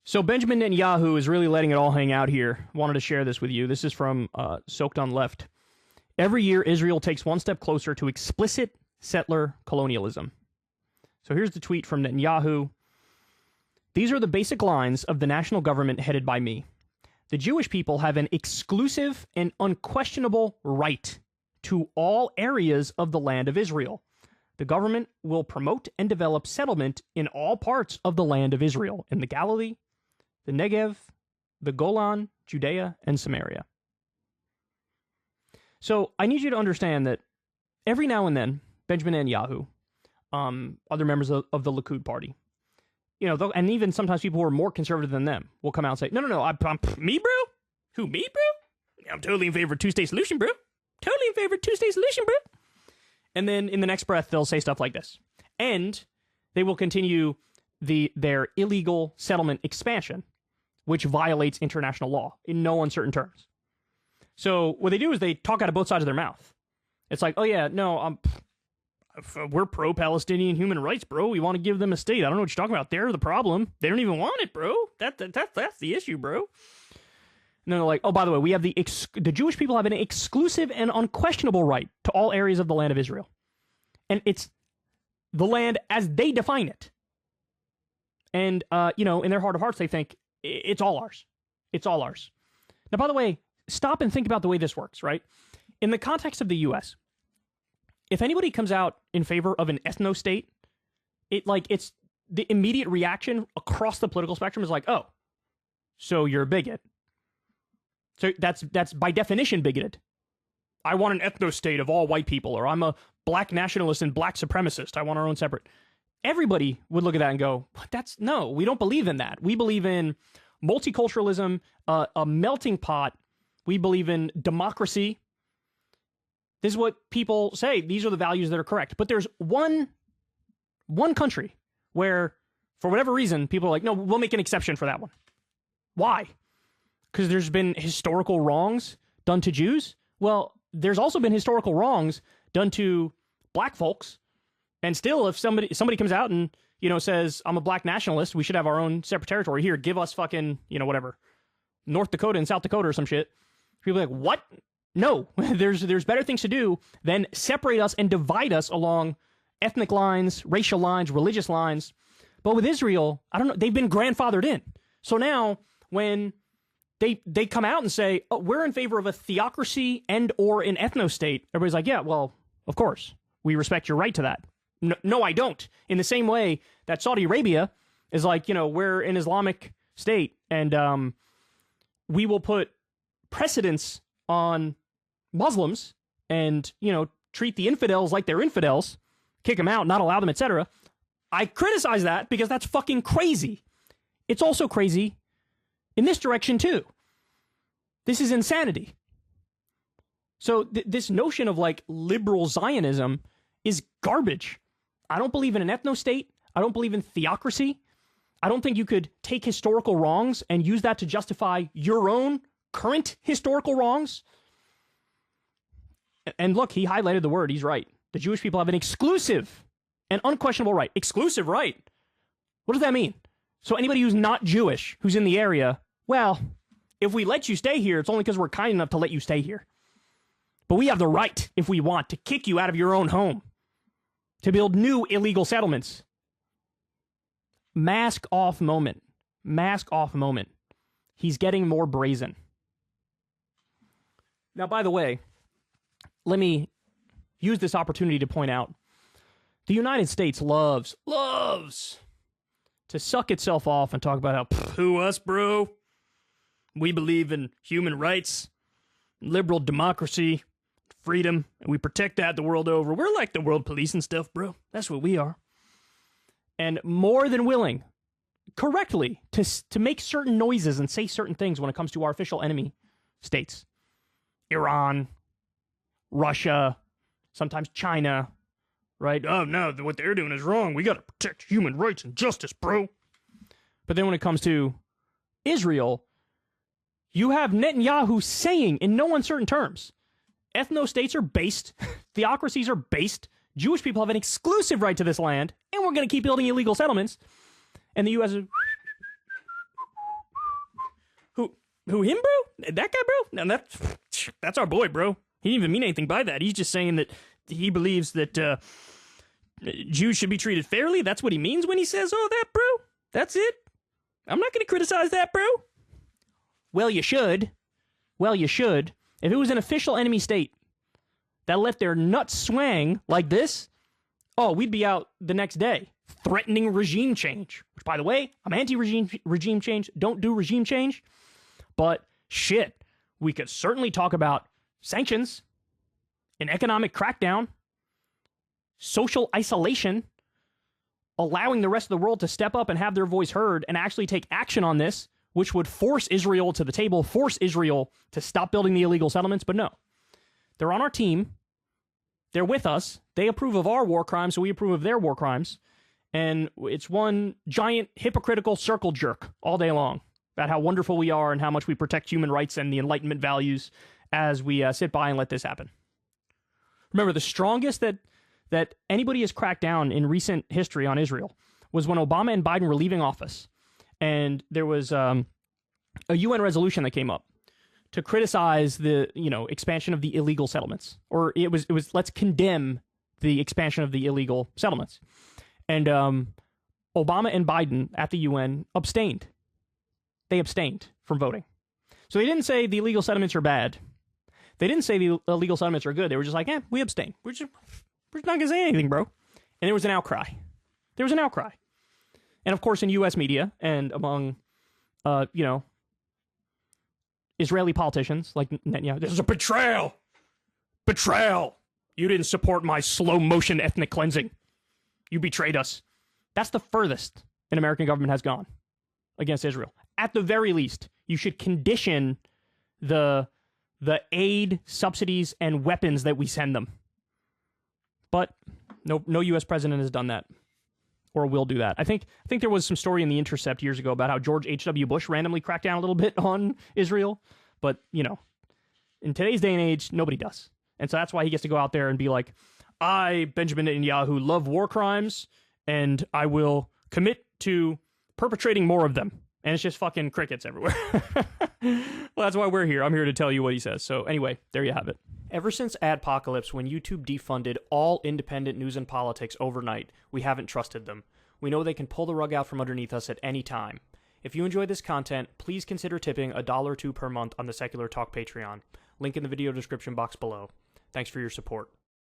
So Benjamin Netanyahu is really letting it all hang out here. Wanted to share this with you. This is from Soaked on Left. Every year, Israel takes one step closer to explicit settler colonialism. So here's the tweet from Netanyahu. These are the basic lines of the national government headed by me. The Jewish people have an exclusive and unquestionable right to all areas of the land of Israel. The government will promote and develop settlement in all parts of the land of Israel, in the Galilee, the Negev, the Golan, Judea, and Samaria. So I need you to understand that every now and then, Benjamin Netanyahu, other members of the Likud party, you know, and even sometimes people who are more conservative than them will come out and say, no, I'm me, bro? Who, me, bro? I'm totally in favor of two-state solution, bro. Totally in favor of two-state solution, bro. And then in the next breath, they'll say stuff like this. And they will continue their illegal settlement expansion, which violates international law in no uncertain terms. So what they do is they talk out of both sides of their mouth. It's like, oh yeah, no, we're pro-Palestinian human rights, bro. We want to give them a state. I don't know what you're talking about. They're the problem. They don't even want it, bro. That's the issue, bro. And then they're like, oh, by the way, we have the Jewish people have an exclusive and unquestionable right to all areas of the land of Israel. And it's the land as they define it. And, in their heart of hearts, they think it's all ours. It's all ours. Now, by the way, stop and think about the way this works, right? In the context of the U.S., if anybody comes out in favor of an ethno-state, it's the immediate reaction across the political spectrum is like, oh, so you're a bigot. So that's by definition bigoted. I want an ethno-state of all white people, or I'm a black nationalist and black supremacist. I want our own separate. Everybody would look at that and go, no, we don't believe in that. We believe in multiculturalism, a melting pot. We believe in democracy. This is what people say. These are the values that are correct. But there's one country where, for whatever reason, people are like, no, we'll make an exception for that one. Why? Because there's been historical wrongs done to Jews? Well, there's also been historical wrongs done to black folks. And still, if somebody comes out and, says, I'm a black nationalist, we should have our own separate territory. Here, give us fucking, whatever, North Dakota and South Dakota or some shit. People are like, what? No, there's better things to do than separate us and divide us along ethnic lines, racial lines, religious lines. But with Israel, I don't know, they've been grandfathered in. So now when they come out and say, oh, we're in favor of a theocracy and or an ethno-state, everybody's like, yeah, well, of course, we respect your right to that. No, I don't. In the same way that Saudi Arabia is like, we're an Islamic state and we will put precedence on Muslims and, treat the infidels like they're infidels, kick them out, not allow them, etc. I criticize that because that's fucking crazy. It's also crazy in this direction too. This is insanity. So this notion of liberal Zionism is garbage. I don't believe in an ethno-state. I don't believe in theocracy. I don't think you could take historical wrongs and use that to justify your own current historical wrongs. And look, he highlighted the word. He's right. The Jewish people have an exclusive and unquestionable right. Exclusive right. What does that mean? So anybody who's not Jewish, who's in the area, well, if we let you stay here, it's only because we're kind enough to let you stay here. But we have the right, if we want, to kick you out of your own home, to build new illegal settlements. Mask off moment. Mask off moment. He's getting more brazen. Now, by the way, let me use this opportunity to point out the United States loves to suck itself off and talk about how, who us, bro? We believe in human rights, liberal democracy, freedom, and we protect that the world over. We're like the world police and stuff, bro. That's what we are. And more than willing, correctly, to make certain noises and say certain things when it comes to our official enemy states. Iran, Russia, sometimes China, right? Oh, no, what they're doing is wrong. We got to protect human rights and justice, bro. But then when it comes to Israel, you have Netanyahu saying in no uncertain terms, ethno-states are based, theocracies are based, Jewish people have an exclusive right to this land, and we're going to keep building illegal settlements. And the U.S. is, Who him, bro? That guy, bro? Now that's our boy, bro. He didn't even mean anything by that. He's just saying that he believes that Jews should be treated fairly. That's what he means when he says all that, bro. That's it. I'm not going to criticize that, bro. Well, you should. Well, you should. If it was an official enemy state that let their nuts swang like this, oh, we'd be out the next day threatening regime change. Which, by the way, I'm anti-regime change. Don't do regime change. But shit, we could certainly talk about sanctions, an economic crackdown, social isolation, allowing the rest of the world to step up and have their voice heard and actually take action on this, which would force Israel to the table, force Israel to stop building the illegal settlements. But no, they're on our team. They're with us. They approve of our war crimes, so we approve of their war crimes. And it's one giant hypocritical circle jerk all day long about how wonderful we are and how much we protect human rights and the Enlightenment values as we sit by and let this happen. Remember, the strongest that anybody has cracked down in recent history on Israel was when Obama and Biden were leaving office. And there was a UN resolution that came up to criticize the expansion of the illegal settlements. Or it was let's condemn the expansion of the illegal settlements. And Obama and Biden at the UN abstained. They abstained from voting. So they didn't say the illegal settlements are bad. They didn't say the illegal settlements are good. They were just like, we abstain. We're just not going to say anything, bro. And there was an outcry. And of course, in U.S. media and among, Israeli politicians like Netanyahu, this is a betrayal. Betrayal. You didn't support my slow motion ethnic cleansing. You betrayed us. That's the furthest an American government has gone against Israel. At the very least, you should condition the aid, subsidies, and weapons that we send them. But no U.S. president has done that or will do that. I think there was some story in The Intercept years ago about how George H.W. Bush randomly cracked down a little bit on Israel. But, in today's day and age, nobody does. And so that's why he gets to go out there and be like, I, Benjamin Netanyahu, love war crimes, and I will commit to perpetrating more of them. And it's just fucking crickets everywhere. Well, that's why we're here. I'm here to tell you what he says. So anyway, there you have it. Ever since Adpocalypse, when YouTube defunded all independent news and politics overnight, we haven't trusted them. We know they can pull the rug out from underneath us at any time. If you enjoy this content, please consider tipping $1 or $2 per month on the Secular Talk Patreon. Link in the video description box below. Thanks for your support.